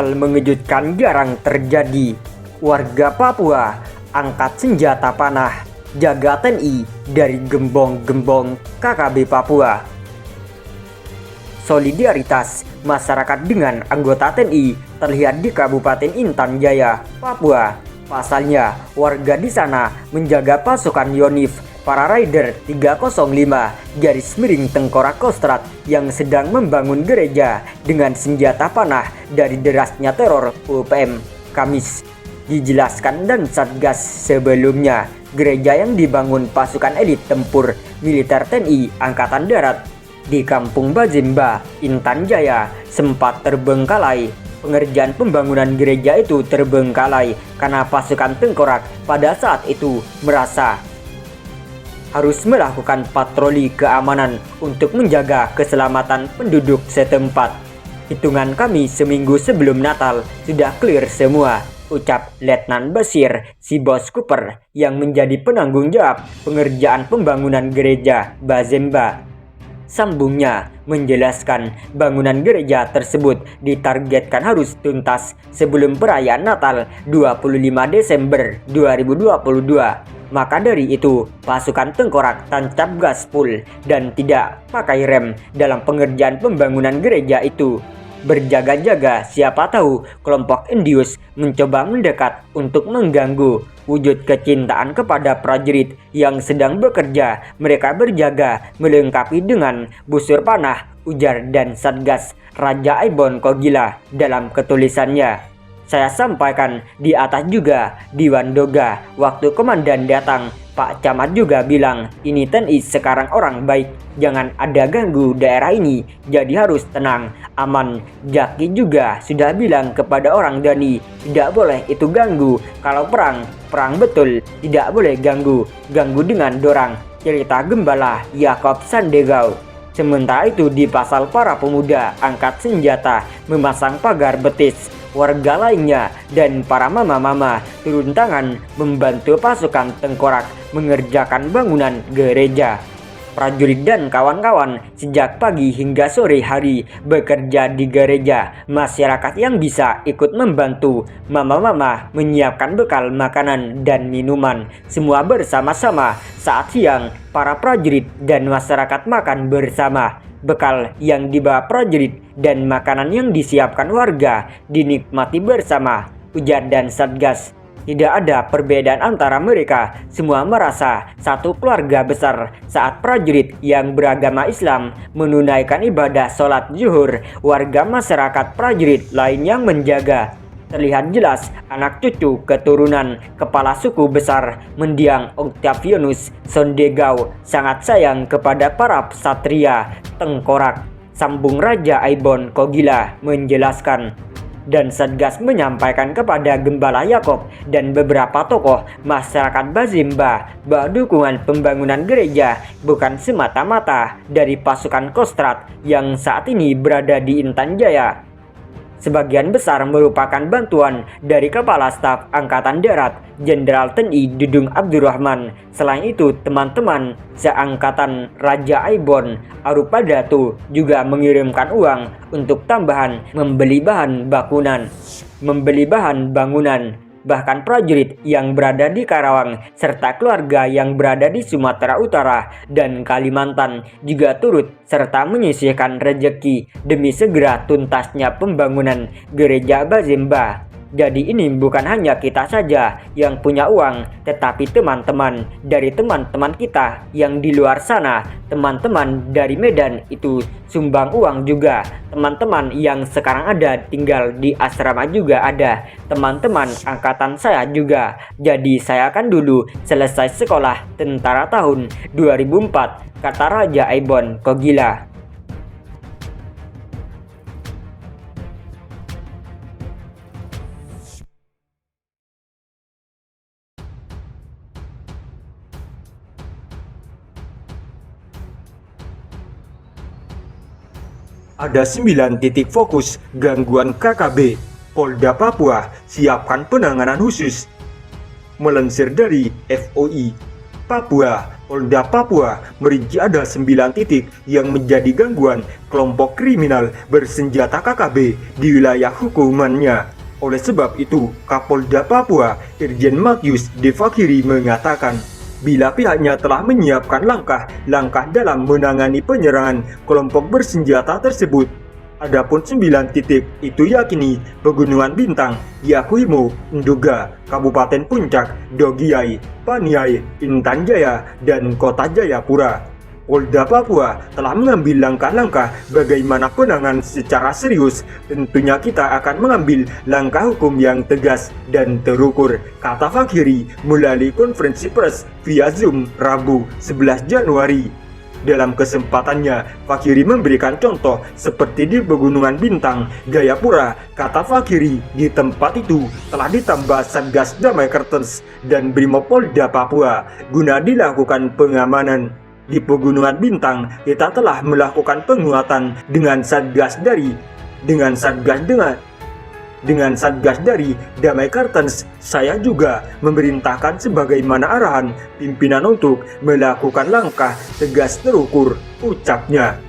Hal mengejutkan jarang terjadi. Warga Papua angkat senjata panah, jaga TNI dari gembong-gembong KKB Papua. Solidaritas masyarakat dengan anggota TNI terlihat di Kabupaten Intan Jaya, Papua. Pasalnya, warga di sana menjaga pasukan Yonif, para Rider 305 garis miring Tengkorak Kostrad yang sedang membangun gereja dengan senjata panah dari derasnya teror UPM. Kamis dijelaskan dan Satgas sebelumnya, gereja yang dibangun pasukan elit tempur militer TNI Angkatan Darat di Kampung Bazemba, Intan Jaya sempat terbengkalai. Pengerjaan pembangunan gereja itu terbengkalai karena pasukan Tengkorak pada saat itu merasa harus melakukan patroli keamanan untuk menjaga keselamatan penduduk setempat. Hitungan kami seminggu sebelum Natal sudah clear semua, ucap Letnan Basir, si bos Cooper yang menjadi penanggung jawab pengerjaan pembangunan gereja Bazemba. Sambungnya menjelaskan bangunan gereja tersebut ditargetkan harus tuntas sebelum perayaan Natal 25 Desember 2022. Maka dari itu, pasukan Tengkorak tancap gaspol dan tidak pakai rem dalam pengerjaan pembangunan gereja itu. Berjaga-jaga, siapa tahu kelompok Indius mencoba mendekat untuk mengganggu. Wujud kecintaan kepada prajurit yang sedang bekerja, mereka berjaga melengkapi dengan busur panah, ujar dan Satgas Raja Aibon Kogila dalam ketulisannya. Saya sampaikan di atas juga di Wandoga, waktu komandan datang, Pak Camat juga bilang, ini TNI sekarang orang baik, jangan ada ganggu daerah ini, jadi harus tenang, aman. Jaki juga sudah bilang kepada orang Dani, tidak boleh itu ganggu, kalau perang betul, tidak boleh ganggu dengan dorang, cerita Gembala Yakob Sandegau. Sementara itu di pasal para pemuda angkat senjata memasang pagar betis, warga lainnya dan para mama-mama turun tangan membantu pasukan Tengkorak mengerjakan bangunan gereja. Prajurit dan kawan-kawan sejak pagi hingga sore hari bekerja di gereja. Masyarakat yang bisa ikut membantu mama-mama menyiapkan bekal makanan dan minuman. Semua bersama-sama. Saat siang, para prajurit dan masyarakat makan bersama. Bekal yang dibawa prajurit dan makanan yang disiapkan warga dinikmati bersama, ujar dan Satgas. Tidak ada perbedaan antara mereka, semua merasa satu keluarga besar. Saat prajurit yang beragama Islam menunaikan ibadah sholat zuhur, warga masyarakat prajurit lain yang menjaga. Terlihat jelas anak cucu keturunan kepala suku besar Mendiang Octavianus Sondegau sangat sayang kepada para ksatria Tengkorak, sambung Raja Aibon Kogila menjelaskan. Dan Satgas menyampaikan kepada Gembala Yakob dan beberapa tokoh masyarakat Bazemba bahwa dukungan pembangunan gereja bukan semata-mata dari pasukan Kostrad yang saat ini berada di Intan Jaya. Sebagian besar merupakan bantuan dari Kepala Staf Angkatan Darat Jenderal TNI Dudung Abdurrahman. Selain itu, teman-teman seangkatan Raja Aibon Arupadatu juga mengirimkan uang untuk tambahan membeli bahan bangunan. Bahkan prajurit yang berada di Karawang serta keluarga yang berada di Sumatera Utara dan Kalimantan juga turut serta menyisihkan rezeki demi segera tuntasnya pembangunan gereja Bazemba. Jadi ini bukan hanya kita saja yang punya uang, tetapi teman-teman dari teman-teman kita yang di luar sana, teman-teman dari Medan itu sumbang uang juga. Teman-teman yang sekarang ada tinggal di asrama juga ada. Teman-teman angkatan saya juga. Jadi saya kan dulu selesai sekolah tentara tahun 2004, kata Raja Aibon Kogila. Ada 9 titik fokus gangguan KKB. Polda Papua siapkan penanganan khusus. Melansir dari FOI Papua, Polda Papua merinci ada 9 titik yang menjadi gangguan kelompok kriminal bersenjata KKB di wilayah hukumannya. Oleh sebab itu, Kapolda Papua Irjen Matius De Fakiri mengatakan, bila pihaknya telah menyiapkan langkah-langkah dalam menangani penyerangan kelompok bersenjata tersebut. Adapun 9 titik itu yakni Pegunungan Bintang, Yakuimo, Nduga, Kabupaten Puncak, Dogiai, Paniai, Intan Jaya, dan Kota Jayapura. Polda Papua telah mengambil langkah-langkah bagaimana penanganan secara serius. Tentunya kita akan mengambil langkah hukum yang tegas dan terukur, kata Fakiri melalui konferensi pers via Zoom Rabu 11 Januari. Dalam kesempatannya, Fakiri memberikan contoh seperti di Pegunungan Bintang, Jayapura. Kata Fakiri, di tempat itu telah ditambah Satgas Damai Kartens dan Brimopolda Papua guna dilakukan pengamanan. Di Pegunungan Bintang, kita telah melakukan penguatan dengan Satgas dari Damai Kartens. Saya juga memerintahkan sebagaimana arahan pimpinan untuk melakukan langkah tegas terukur, ucapnya.